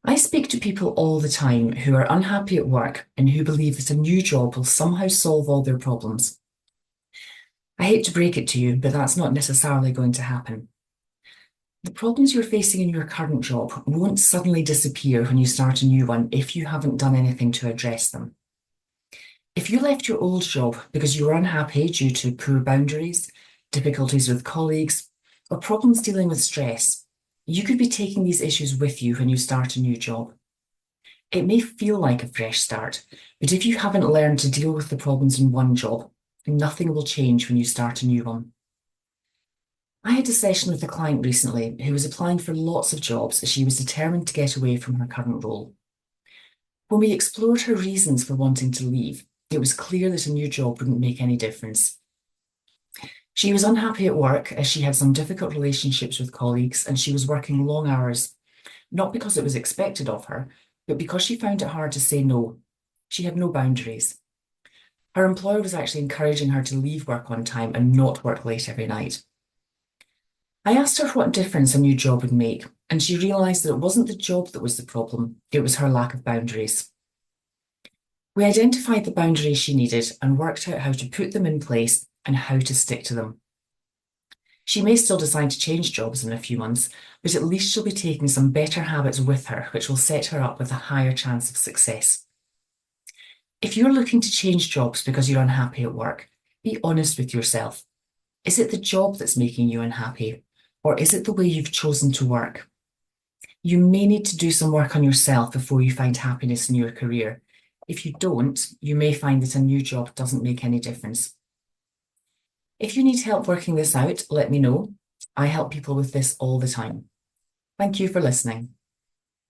I speak to people all the time who are unhappy at work and who believe that a new job will somehow solve all their problems. I hate to break it to you, but that's not necessarily going to happen. The problems you're facing in your current job won't suddenly disappear when you start a new one if you haven't done anything to address them. If you left your old job because you were unhappy due to poor boundaries, difficulties with colleagues, or problems dealing with stress, you could be taking these issues with you when you start a new job. It may feel like a fresh start, but if you haven't learned to deal with the problems in one job, nothing will change when you start a new one. I had a session with a client recently who was applying for lots of jobs as she was determined to get away from her current role. When we explored her reasons for wanting to leave, it was clear that a new job wouldn't make any difference. She was unhappy at work as she had some difficult relationships with colleagues and she was working long hours, not because it was expected of her, but because she found it hard to say no. She had no boundaries. Her employer was actually encouraging her to leave work on time and not work late every night. I asked her what difference a new job would make, and she realised that it wasn't the job that was the problem, it was her lack of boundaries. We identified the boundaries she needed and worked out how to put them in place and how to stick to them. She may still decide to change jobs in a few months, but at least she'll be taking some better habits with her, which will set her up with a higher chance of success. If you're looking to change jobs because you're unhappy at work, be honest with yourself. Is it the job that's making you unhappy, or is it the way you've chosen to work? You may need to do some work on yourself before you find happiness in your career. If you don't, you may find that a new job doesn't make any difference. If you need help working this out, let me know. I help people with this all the time. Thank you for listening.